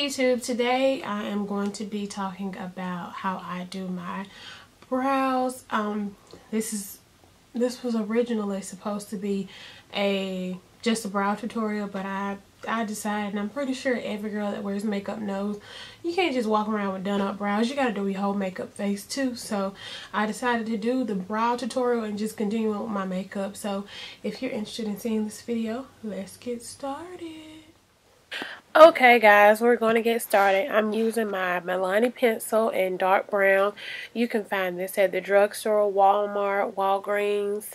YouTube. Today I am going to be talking about how I do my brows. This was originally supposed to be just a brow tutorial, but I decided, and I'm pretty sure every girl that wears makeup knows, you can't just walk around with done up brows. You gotta do your whole makeup face too. So I decided to do the brow tutorial and just continue with my makeup. So if you're interested in seeing this video, let's get started. Okay guys, we're going to get started. I'm using my Milani pencil in dark brown. You can find this at the drugstore, Walmart, Walgreens,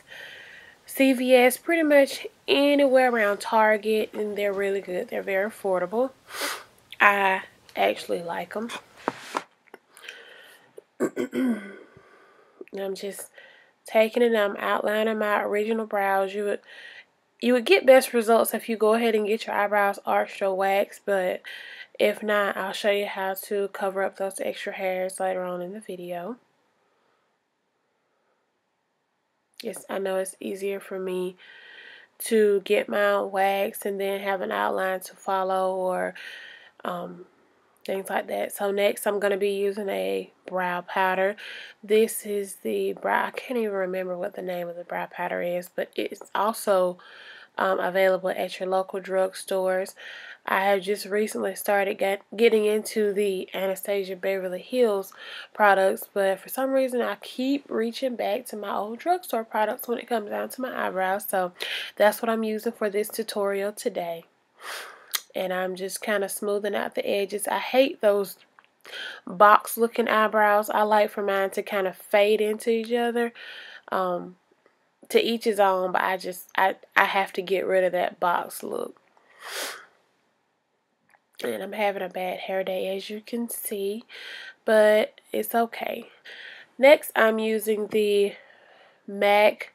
CVS, pretty much anywhere around Target, and they're really good. They're very affordable. I actually like them. I'm just taking it, I'm outlining my original brows. You would get best results if you go ahead and get your eyebrows arched or waxed, but if not, I'll show you how to cover up those extra hairs later on in the video. Yes, I know it's easier for me to get my wax and then have an outline to follow, or things like that. So next I'm going to be using a brow powder. This is the brow, I can't even remember what the name of the brow powder is, but it's also available at your local drugstores. I have just recently started getting into the Anastasia Beverly Hills products, but for some reason I keep reaching back to my old drugstore products when it comes down to my eyebrows. So that's what I'm using for this tutorial today. And I'm just kind of smoothing out the edges. I hate those box looking eyebrows. I like for mine to kind of fade into each other. To each his own, but I have to get rid of that box look. And I'm having a bad hair day, as you can see, but it's okay. Next, I'm using the MAC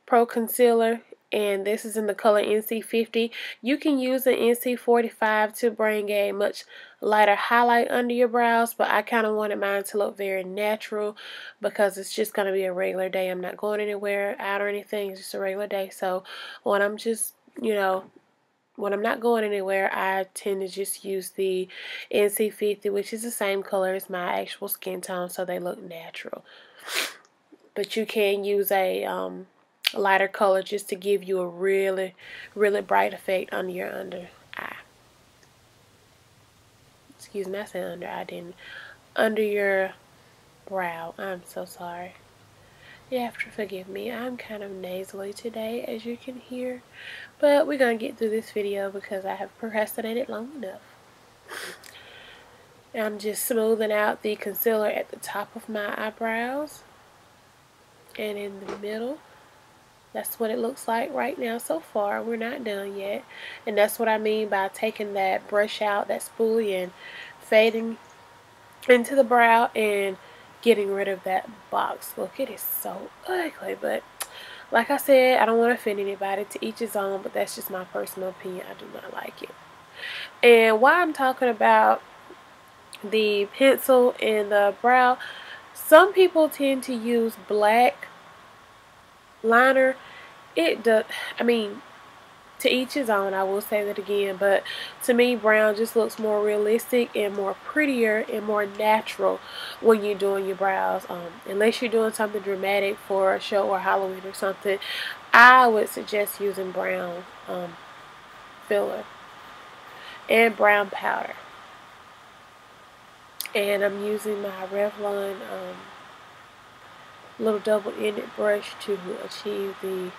Pro Concealer, and this is in the color NC50. You can use an NC45 to bring a much lighter highlight under your brows, but I kind of wanted mine to look very natural because it's just going to be a regular day. I'm not going anywhere out or anything. It's just a regular day. So when I'm just, when I'm not going anywhere, I tend to just use the NC50, which is the same color as my actual skin tone, so they look natural. But you can use a lighter color just to give you a really, really bright effect under your under eye. Excuse me, I said under eye, didn't. Under your brow. I'm so sorry. You have to forgive me. I'm kind of nasally today, as you can hear. But we're going to get through this video because I have procrastinated long enough. I'm just smoothing out the concealer at the top of my eyebrows and in the middle. That's what it looks like right now so far. We're not done yet. And that's what I mean by taking that brush out, that spoolie, and fading into the brow and getting rid of that box look. It is so ugly, but like I said, I don't want to offend anybody. To each his own, but that's just my personal opinion. I do not like it. And while I'm talking about the pencil and the brow, some people tend to use black liner. It does, I mean, to each his own, I will say that again, but to me brown just looks more realistic and more prettier and more natural when you're doing your brows. Unless you're doing something dramatic for a show or Halloween or something, I would suggest using brown filler and brown powder. And I'm using my Revlon little double-ended brush to achieve the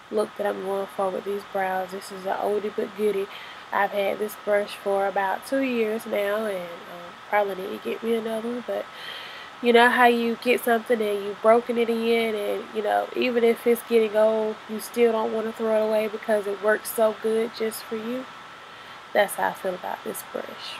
look that I'm going for with these brows. This is an oldie but goodie. I've had this brush for about 2 years now, and probably need to get me another one. But you know how you get something and you've broken it in, and even if it's getting old, you still don't want to throw it away because it works so good just for you. That's how I feel about this brush.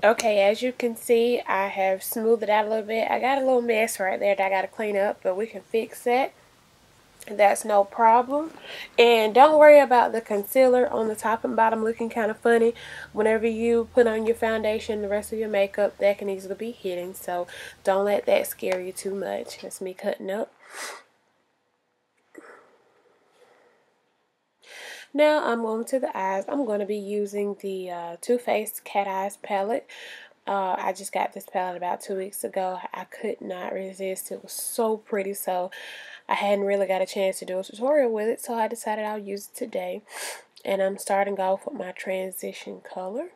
Okay, as you can see, I have smoothed it out a little bit. I got a little mess right there that I got to clean up, but we can fix that. that's no problem. And don't worry about the concealer on the top and bottom looking kind of funny. Whenever you put on your foundation, the rest of your makeup, that can easily be hidden. So don't let that scare you too much. That's me cutting up. Now I'm going to the eyes. I'm going to be using the Too Faced Cat Eyes palette. I just got this palette about 2 weeks ago. I could not resist. It was so pretty, so I hadn't really got a chance to do a tutorial with it, so I decided I'll use it today. And I'm starting off with my transition color.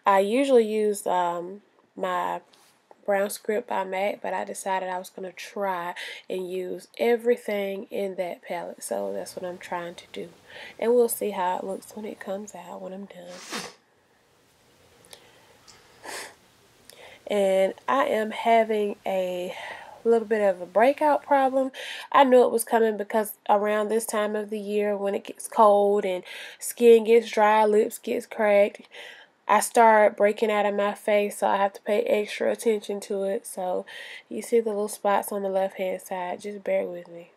I usually use my Brown Script by MAC, but I decided I was going to try and use everything in that palette, so that's what I'm trying to do. And we'll see how it looks when it comes out, when I'm done. And I am having a little bit of a breakout problem. I knew it was coming because around this time of the year, when it gets cold and skin gets dry, lips gets cracked, I start breaking out of my face, so I have to pay extra attention to it. So you see the little spots on the left hand side, just bear with me.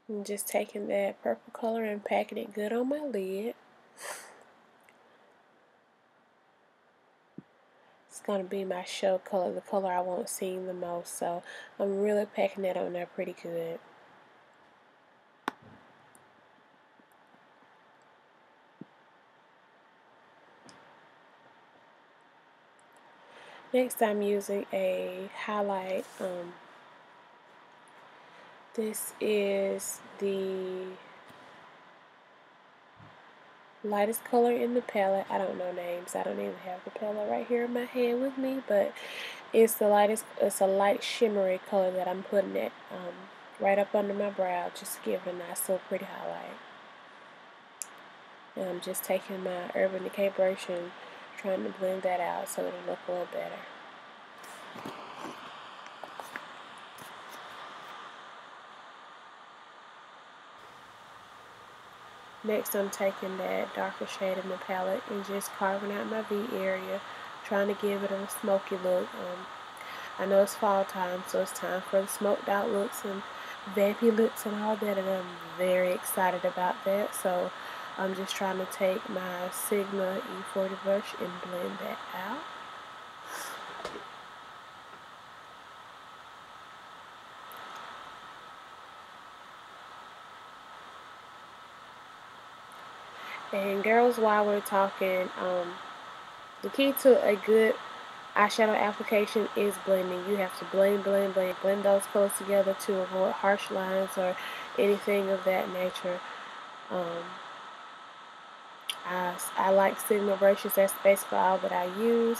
I'm just taking that purple color and packing it good on my lid. It's going to be my show color, the color I want seen the most. So I'm really packing that on there pretty good. Next I'm using a highlight. This is the lightest color in the palette. I don't know names. I don't even have the palette right here in my hand with me, but it's the lightest. It's a light shimmery color that I'm putting it right up under my brow, just to give it a nice little pretty highlight. And I'm just taking my Urban Decay brush and trying to blend that out so it'll look a little better. Next, I'm taking that darker shade in the palette and just carving out my V area, trying to give it a smoky look. I know it's fall time, so it's time for the smoked out looks and vampy looks and all that, and I'm very excited about that. So I'm just trying to take my Sigma E40 brush and blend that out. And girls, while we're talking, the key to a good eyeshadow application is blending. You have to blend those colors together to avoid harsh lines or anything of that nature. I like Sigma brushes. That's basically all that I use.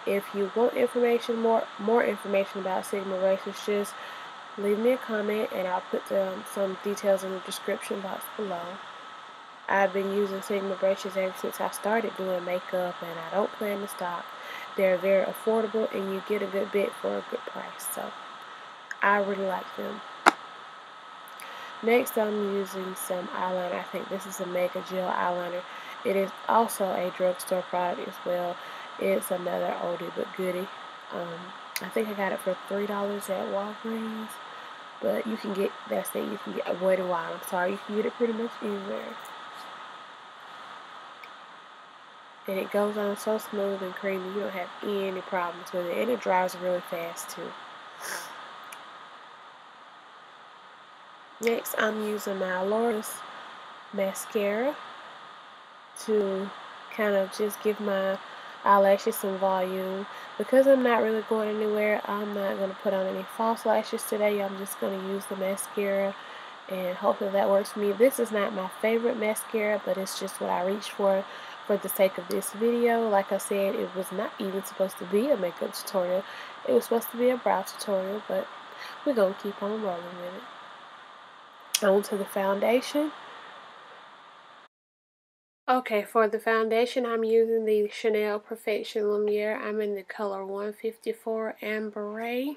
If you want information, more information about Sigma brushes, just leave me a comment and I'll put some details in the description box below. I've been using Sigma brushes ever since I started doing makeup, and I don't plan to stop. They're very affordable and you get a good bit for a good price, so I really like them. Next, I'm using some eyeliner. I think this is a Mega Gel eyeliner. It is also a drugstore product as well. It's another oldie but goodie. I think I got it for $3 at Walgreens, but you can get, that's it, you can get, I'm sorry, you can get it pretty much anywhere. And it goes on so smooth and creamy, you don't have any problems with it. And it dries really fast too. Next, I'm using my L'Oreal mascara to kind of just give my eyelashes some volume. Because I'm not really going anywhere, I'm not going to put on any false lashes today. I'm just going to use the mascara, and hopefully that works for me. This is not my favorite mascara, but it's just what I reached for the sake of this video. Like I said, it was not even supposed to be a makeup tutorial. It was supposed to be a brow tutorial, but we're going to keep on rolling with it. On to the foundation. Okay, for the foundation, I'm using the Chanel Perfection Lumiere. I'm in the color 154 Ambre.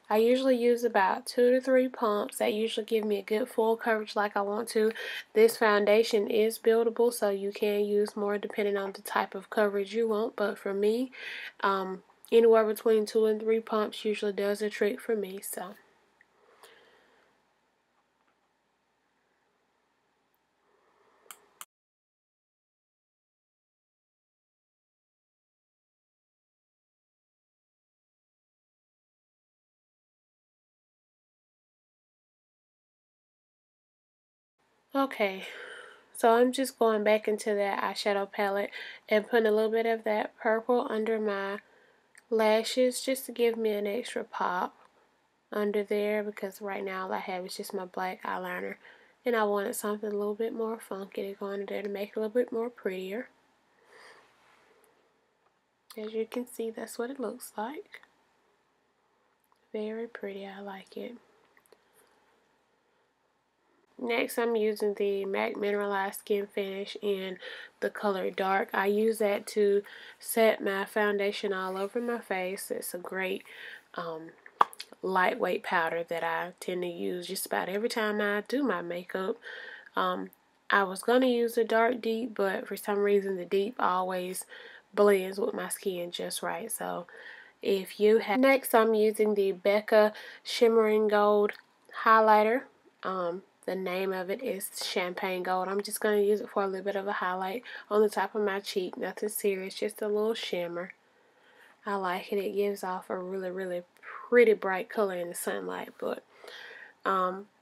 I usually use about 2 to 3 pumps. That usually give me a good full coverage like I want to. This foundation is buildable, so you can use more depending on the type of coverage you want. But for me, anywhere between 2 and 3 pumps usually does a trick for me. So. Okay, so I'm just going back into that eyeshadow palette and putting a little bit of that purple under my lashes just to give me an extra pop under there, because right now all I have is just my black eyeliner and I wanted something a little bit more funky to go under there to make it a little bit more prettier. As you can see, that's what it looks like. Very pretty, I like it. Next, I'm using the MAC Mineralized Skin Finish in the color Dark. I use that to set my foundation all over my face. It's a great lightweight powder that I tend to use just about every time I do my makeup. I was going to use the Dark Deep, but for some reason the Deep always blends with my skin just right. So if you have... Next, I'm using the Becca Shimmering Gold highlighter. The name of it is Champagne Gold. I'm just going to use it for a little bit of a highlight on the top of my cheek. Nothing serious, just a little shimmer. I like it. It gives off a really, really pretty bright color in the sunlight, but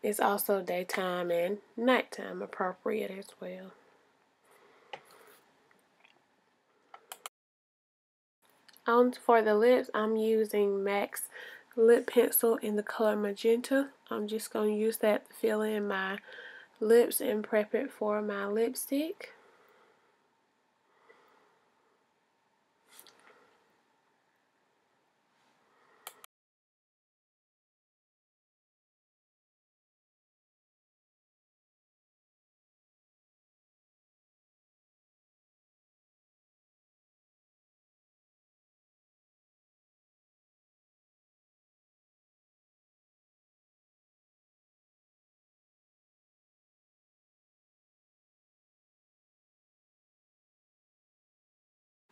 it's also daytime and nighttime appropriate as well. For the lips, I'm using MAC's lip pencil in the color Magenta. I'm just going to use that to fill in my lips and prep it for my lipstick.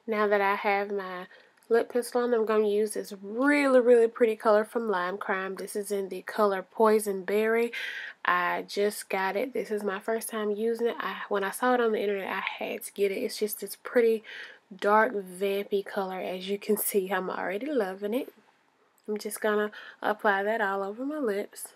Now that I have my lip pencil on, I'm going to use this really, really pretty color from Lime Crime. This is in the color Poison Berry. I just got it. This is my first time using it. When I saw it on the internet, I had to get it. It's just this pretty dark vampy color. As you can see, I'm already loving it. I'm just going to apply that all over my lips.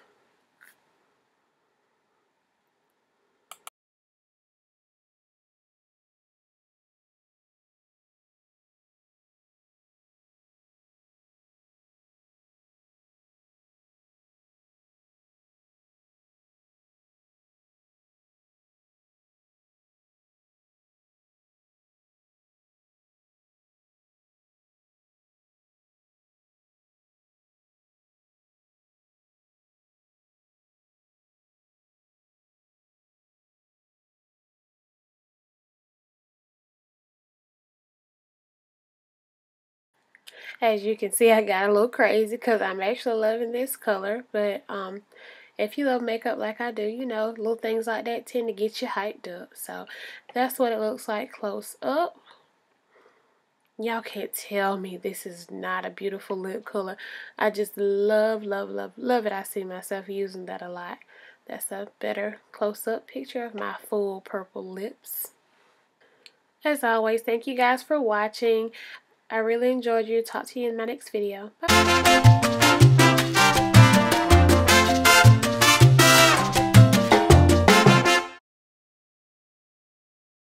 As you can see, I got a little crazy because I'm actually loving this color. But if you love makeup like I do, you know, little things like that tend to get you hyped up. So that's what it looks like close up. Y'all can't tell me this is not a beautiful lip color. I just love, love, love, love it. I see myself using that a lot. That's a better close-up picture of my full purple lips. As always, thank you guys for watching. I really enjoyed you. Talk to you in my next video. Bye.